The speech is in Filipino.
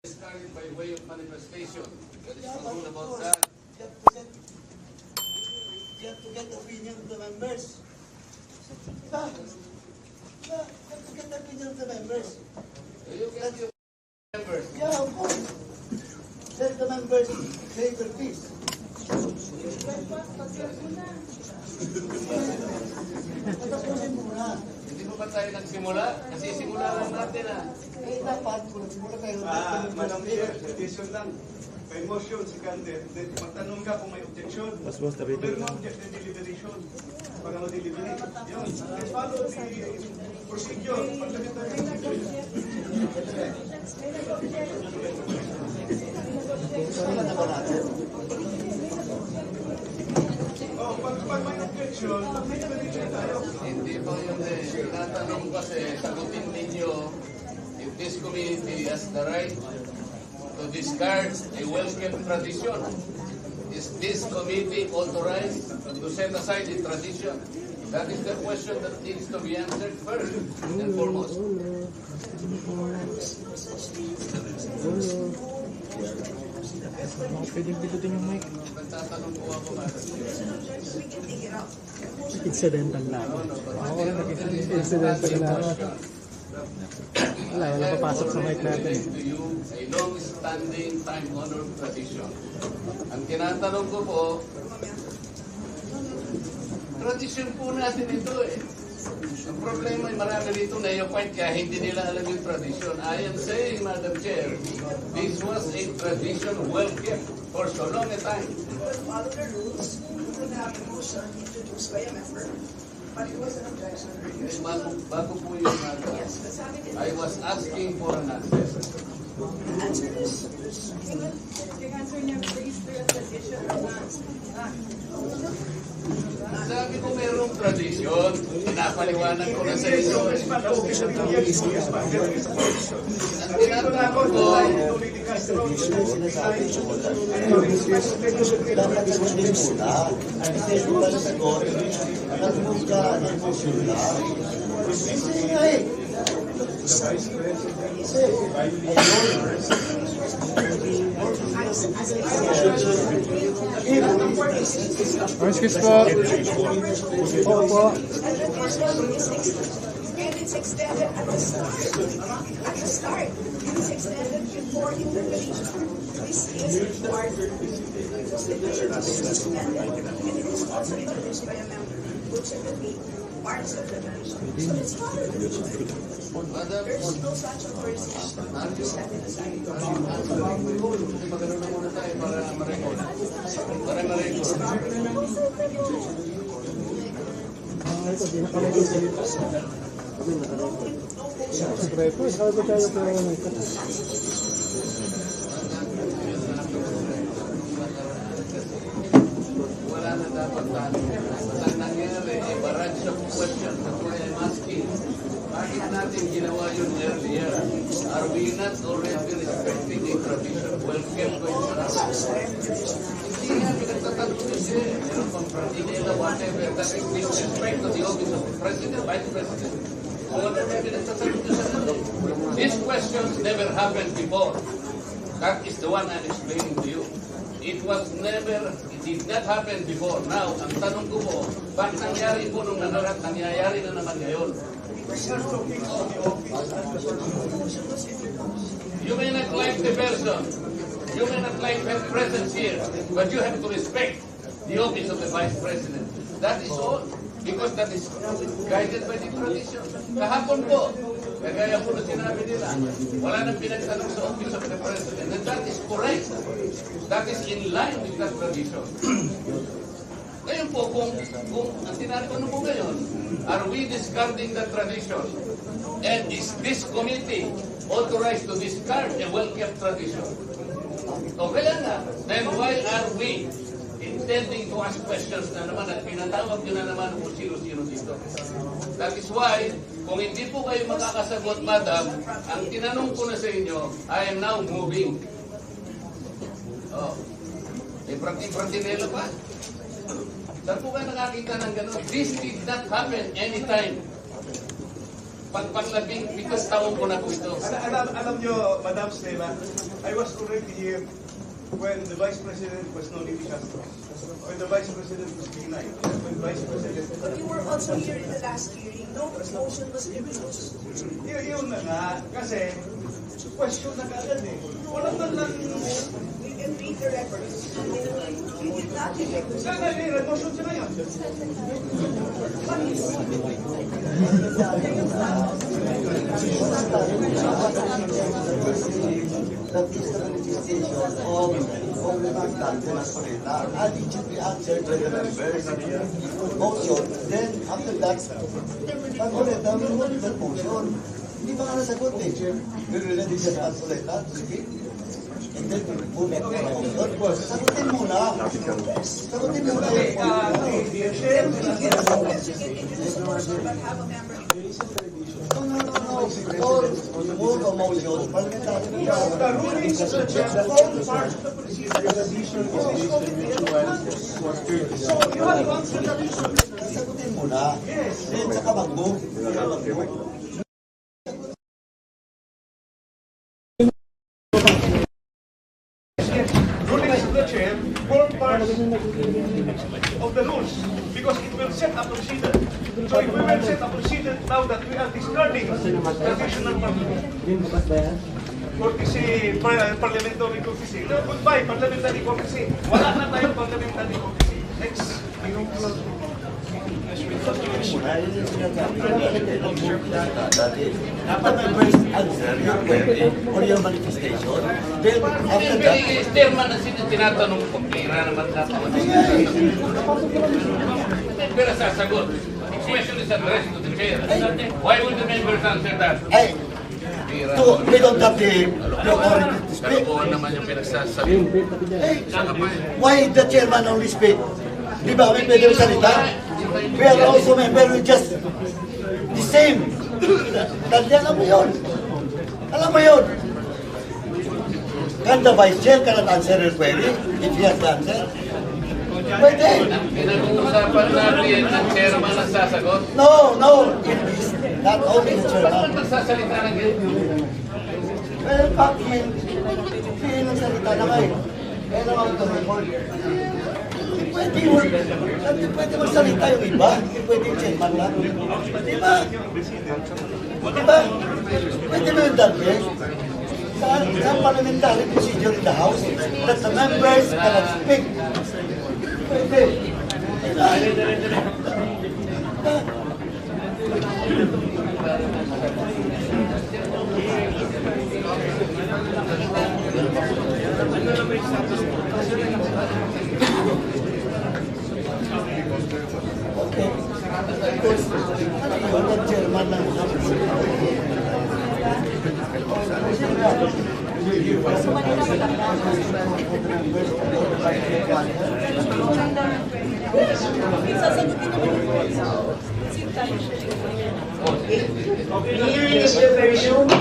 discarded by way of manifestation. There is no rule about that. You have to get the opinion of the members. You have to get the opinion of the members. You get your members. Yeah, of course. Let the members say their piece. Patapusin muna. Hindi mo ba tayo nagsimula? Kasi simula lang natin Eh, dapat kung nagsimula tayo. Madam Chair, petition lang. May motion, seconded. Magtanong ka kung may objection. Pero ma-object na deliberation. Para ma-deliberate. Yun. Let's follow the procedure. Pagdating tayo ng procedure. Oh, pag may objection, mag-deliberation tayo. Hindi po yun eh. Tinatanong kasi, sagutin ninyo, if this community has the right to discard a well-kept tradition, is this committee authorized to set aside the tradition? That is the question that needs to be answered first and foremost. Pwedeng pindutin yung mic. Nagtatanong po ako, Madam Chair. Incidental lang. Oo, incidental lang. Wala papasok sa mic natin. To you, a long-standing, time-honored tradition. Ang tinatanong ko po, tradition po natin ito eh. Ang problema ay marami dito na yung point kaya hindi nila alam yung tradition. I am saying, Madam Chair, this was a tradition well kept for so long a time. Follow the rules. We would have a motion introduced by a member, but it was an objection. Bago po yung Yes, but sabi din. I was asking for an answer. Answer this. Your answer niya, is there a tradition or not? Sabi ko merong tradisyon, pinapaliwanag ko na sa inyo. Ang tinatanong ko, Dapat isundin muna. Kasi yung sagot, nag-move ka, nag-motion lang. Kasi nga eh. Excuse po. Opo. And it's extended at the start. At the start. It's extended before interpellation. This is required. Because the petition is suspended. And it is also introduced by a member, which will be parts of the petition. So it's not a petition. Madam, There's no such authorization to set it aside. magano na muna tayo para ma-record. Para ma-record. Ito, di nakalagay sa ito. Siyempre po, sabi ko tayo pero ito. Wala na dapat tayo. Ang nangyari, a barrage of questions. That's why I'm asking. Bakit natin ginawa yun earlier? Are we not already respecting a tradition well-kept by hindi nga pinagtatanong siya. Meron pang pratinela, whatever. That is disrespect to the office of the President, Vice President. Wala na pinagtatanong siya sa kanila. These questions never happened before. That is the one I'm explaining to you. It did not happen before. Now, ang tanong ko po, bakit nangyari po nung nakaraan, nangyayari na naman ngayon? You may not like the person, you may not like her presence here, but you have to respect the office of the Vice President. That is all, because that is guided by the tradition. Kahapon po, kagaya po na sinabi nila, wala nang pinagtanong sa office of the President, and that is correct. That is in line with that tradition. Ngayon po, kung ang tinatanong po ngayon, are we discarding that tradition? And is this committee authorized to discard a well-kept tradition? O kaya nga, then why are we intending to ask questions na naman at pinatawag nyo na naman kung sino-sino dito? That is why, kung hindi po kayo makakasagot, Madam, ang tinanong ko na sa inyo, I am now moving. Oh, pratinela pa? Saan po kayo nakakita ng gano'n? This did not happen anytime. Panlabing, because taon ko na po ito. Alam nyo, Madam Stella, I was already here when the Vice President was Nonini Castro. When the Vice President was Binay. When Vice President... But you were also here in the last hearing. No motion was introduced. Yun na nga, kasi question na kaagad eh. Wala man lang... We can read the records. We did not make the Sana motion siya ngayon. That is the manifestation of the Bastante Nasoleta, and it should be answered by the members. Motion, then after that, Nasoleta will hold that motion. Hindi ba nga nasagot eh? Will we let it just Nasoleta to speak? And then we'll put the motion. Sagutin muna. Sagutin muna yung all the motions, parliamentary. The rulings of the chair form part of the procedure. So you have to answer that issue. Sagutin muna. Then saka mag-move. Rulings of the chair form part of the rules because it will set a procedure. So if we will set a procedure now that we are discarding traditional courtesy, parliamentary courtesy. No, goodbye, parliamentary courtesy. Wala na tayong parliamentary courtesy. Next. Dapat members answer your query or your manifestation. Then after that, Chairman na tinatanong ko, pera naman dapat. Pero sasagot. The question is addressed to the chair. Why would the members answer that? we don't have the authority to speak. Kalokohan naman yung pinagsasabi. Why the chairman only speak? Di ba kami pwede salita? We are also members, we just the same. Dahil alam mo yun. Alam mo yun. Can the vice chair cannot answer your query if he has the answer? Pwede. Pinag-uusapan natin ang chairman ang sasagot. No, it is not only the Ba't chairman. magsasalita ng ganyan? Well, back in, salita na kayo. Kaya naman ito report. Pwede magsalita yung iba. Hindi pwede yung chairman lang. Di ba? Di ba? Pwede mo yung dati. Sa parliamentary procedure in the House that the members cannot speak. Pwede. Di ba? Okay. Ano yung chairman ng Hearing is resumed.